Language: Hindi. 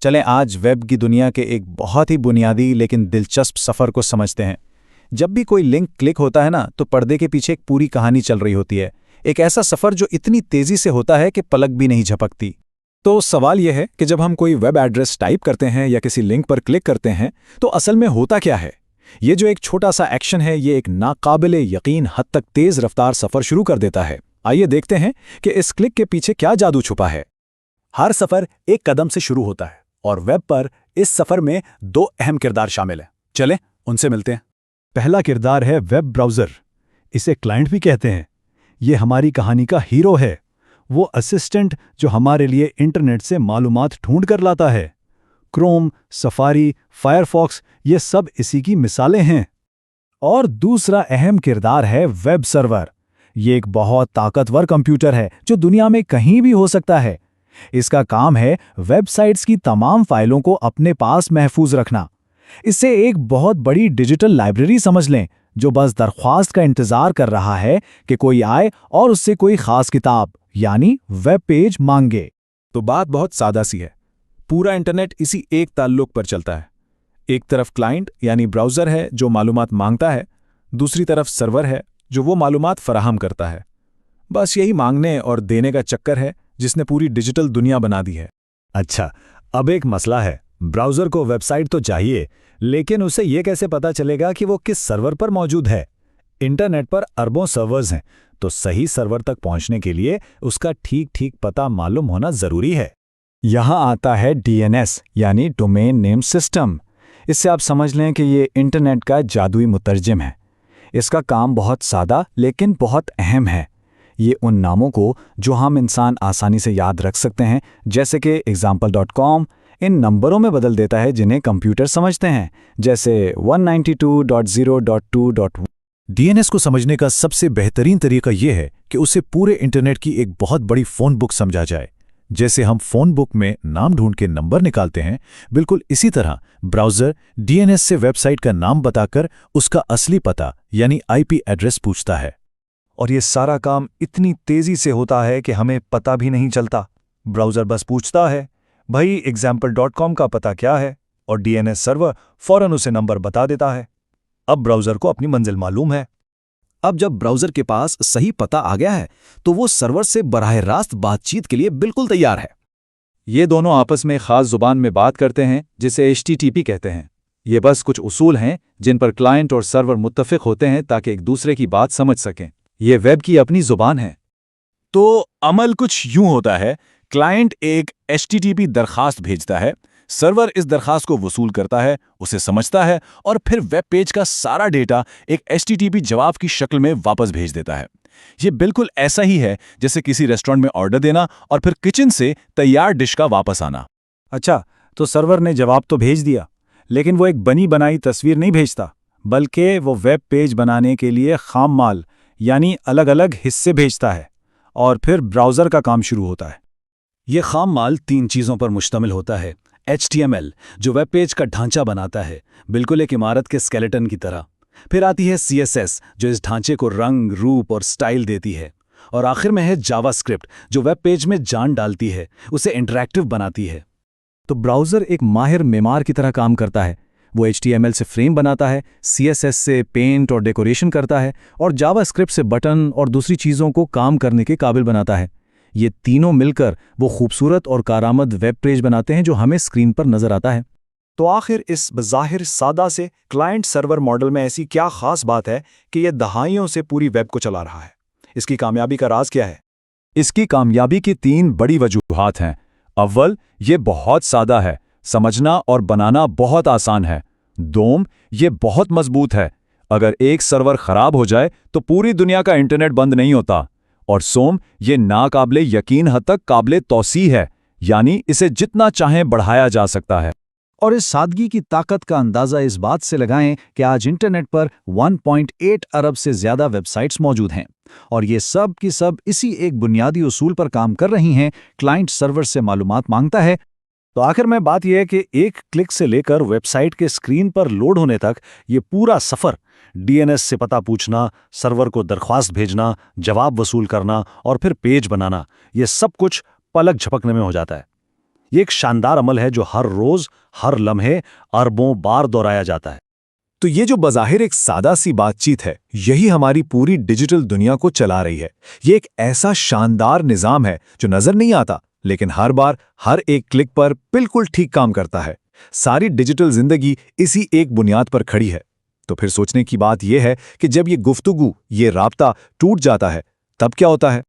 चलें आज वेब की दुनिया के एक बहुत ही बुनियादी लेकिन दिलचस्प सफ़र को समझते हैं। जब भी कोई लिंक क्लिक होता है ना, तो पर्दे के पीछे एक पूरी कहानी चल रही होती है। एक ऐसा सफ़र जो इतनी तेज़ी से होता है कि पलक भी नहीं झपकती। तो सवाल यह है कि जब हम कोई वेब एड्रेस टाइप करते हैं या किसी लिंक पर क्लिक करते हैं तो असल में होता क्या है। ये जो एक छोटा सा एक्शन है, ये एक नाकाबिले यकीन हद तक तेज़ रफ्तार सफ़र शुरू कर देता है। आइए देखते हैं कि इस क्लिक के पीछे क्या जादू छुपा है। हर सफ़र एक कदम से शुरू होता है और वेब पर इस सफ़र में दो अहम किरदार शामिल हैं। चलें उनसे मिलते हैं। पहला किरदार है वेब ब्राउज़र। इसे क्लाइंट भी कहते हैं। ये हमारी कहानी का हीरो है, वो असिस्टेंट जो हमारे लिए इंटरनेट से मालूमात ढूंढ कर लाता है। क्रोम, सफारी, फायरफॉक्स ये सब इसी की मिसालें हैं। और दूसरा अहम किरदार है वेब सर्वर। ये एक बहुत ताकतवर कंप्यूटर है जो दुनिया में कहीं भी हो सकता है। इसका काम है वेबसाइट्स की तमाम फाइलों को अपने पास महफूज रखना। इसे एक बहुत बड़ी डिजिटल लाइब्रेरी समझ लें जो बस दरख्वास्त का इंतजार कर रहा है कि कोई आए और उससे कोई खास किताब यानी वेब पेज मांगे। तो बात बहुत सादा सी है। पूरा इंटरनेट इसी एक ताल्लुक पर चलता है। एक तरफ क्लाइंट यानी ब्राउज़र है जो मालूमात मांगता है, दूसरी तरफ सर्वर है जो वो मालूमात फराहम करता है। बस यही मांगने और देने का चक्कर है जिसने पूरी डिजिटल दुनिया बना दी है। अच्छा, अब एक मसला है। ब्राउज़र को वेबसाइट तो चाहिए, लेकिन उसे ये कैसे पता चलेगा कि वो किस सर्वर पर मौजूद है। इंटरनेट पर अरबों सर्वर्स हैं, तो सही सर्वर तक पहुंचने के लिए उसका ठीक पता मालूम होना ज़रूरी है। यहाँ आता है DNS यानी डोमेन नेम सिस्टम। इससे आप समझ लें कि ये इंटरनेट का जादुई मुतरजिम है। इसका काम बहुत सादा लेकिन बहुत अहम है। ये उन नामों को जो हम इंसान आसानी से याद रख सकते हैं, जैसे कि example.com, इन नंबरों में बदल देता है जिन्हें कंप्यूटर समझते हैं, जैसे 192.0.2. DNS को समझने का सबसे बेहतरीन तरीका यह है कि उसे पूरे इंटरनेट की एक बहुत बड़ी फ़ोन बुक समझा जाए। जैसे हम फ़ोन बुक में नाम ढूंढ के नंबर निकालते हैं, बिल्कुल इसी तरह ब्राउज़र DNS से वेबसाइट का नाम बताकर उसका असली पता यानी IP एड्रेस पूछता है। और ये सारा काम इतनी तेज़ी से होता है कि हमें पता भी नहीं चलता। ब्राउज़र बस पूछता है, भाई example.com का पता क्या है, और DNS सर्वर फ़ौरन उसे नंबर बता देता है। अब ब्राउज़र को अपनी मंजिल मालूम है। अब जब ब्राउज़र के पास सही पता आ गया है तो वो सर्वर से बराह रास्त बातचीत के लिए बिल्कुल तैयार है। ये दोनों आपस में ख़ास ज़ुबान में बात करते हैं जिसे HTTP कहते हैं। ये बस कुछ उसूल हैं जिन पर क्लाइंट और सर्वर मुत्तफ़िक होते हैं ताकि एक दूसरे की बात समझ सकें। ये वेब की अपनी ज़ुबान है। तो अमल कुछ यूं होता है, क्लाइंट एक HTTP दरखास्त भेजता है, सर्वर इस दरखास्त को वसूल करता है, उसे समझता है और फिर वेब पेज का सारा डेटा एक HTTP जवाब की शक्ल में वापस भेज देता है। ये बिल्कुल ऐसा ही है जैसे किसी रेस्टोरेंट में ऑर्डर देना और फिर किचन से तैयार डिश का वापस आना। अच्छा, तो सर्वर ने जवाब तो भेज दिया, लेकिन वो एक बनी बनाई तस्वीर नहीं भेजता, बल्कि वो वेब पेज बनाने के लिए खाम माल यानी अलग अलग हिस्से भेजता है, और फिर ब्राउज़र का काम शुरू होता है। ये खाम माल 3 चीज़ों पर मुश्तमिल होता है। HTML जो वेब पेज का ढांचा बनाता है, बिल्कुल एक इमारत के स्केलेटन की तरह। फिर आती है CSS जो इस ढांचे को रंग, रूप और स्टाइल देती है। और आखिर में है जावास्क्रिप्ट जो वेब पेज में जान डालती है, उसे इंटरैक्टिव बनाती है। तो ब्राउज़र एक माहिर मेमार की तरह काम करता है। वो HTML से फ्रेम बनाता है, CSS से पेंट और डेकोरेशन करता है, और जावास्क्रिप्ट से बटन और दूसरी चीज़ों को काम करने के काबिल बनाता है। ये तीनों मिलकर वो खूबसूरत और कारामद वेब पेज बनाते हैं जो हमें स्क्रीन पर नजर आता है। तो आखिर इस बज़ाहिर सादा से क्लाइंट सर्वर मॉडल में ऐसी क्या खास बात है कि ये दहाइयों से पूरी वेब को चला रहा है? इसकी कामयाबी का राज क्या है? इसकी कामयाबी की 3 बड़ी वजूहात हैं। अव्वल, ये बहुत सादा है, समझना और बनाना बहुत आसान है। दोम, ये बहुत मजबूत है, अगर एक सर्वर खराब हो जाए तो पूरी दुनिया का इंटरनेट बंद नहीं होता। और सोम, ये नाकाबिले यकीन हद तक काबिले तौसी है, यानी इसे जितना चाहें बढ़ाया जा सकता है। और इस सादगी की ताकत का अंदाज़ा इस बात से लगाएं कि आज इंटरनेट पर 1.8 अरब से ज़्यादा वेबसाइट्स मौजूद हैं, और ये सब की सब इसी एक बुनियादी उसूल पर काम कर रही हैं। क्लाइंट सर्वर से मालूमात मांगता है, तो आखिर में बात यह है कि एक क्लिक से लेकर वेबसाइट के स्क्रीन पर लोड होने तक ये पूरा सफ़र DNS से पता पूछना, सर्वर को दरख्वास्त भेजना, जवाब वसूल करना और फिर पेज बनाना, ये सब कुछ पलक झपकने में हो जाता है। ये एक शानदार अमल है जो हर रोज, हर लम्हे, अरबों बार दोहराया जाता है। तो ये जो बज़ाहिर एक सादा सी बातचीत है, यही हमारी पूरी डिजिटल दुनिया को चला रही है। ये एक ऐसा शानदार निज़ाम है जो नज़र नहीं आता, लेकिन हर बार, हर एक क्लिक पर बिल्कुल ठीक काम करता है। सारी डिजिटल जिंदगी इसी एक बुनियाद पर खड़ी है। तो फिर सोचने की बात यह है कि जब ये गुफ्तगू, ये राब्ता टूट जाता है, तब क्या होता है?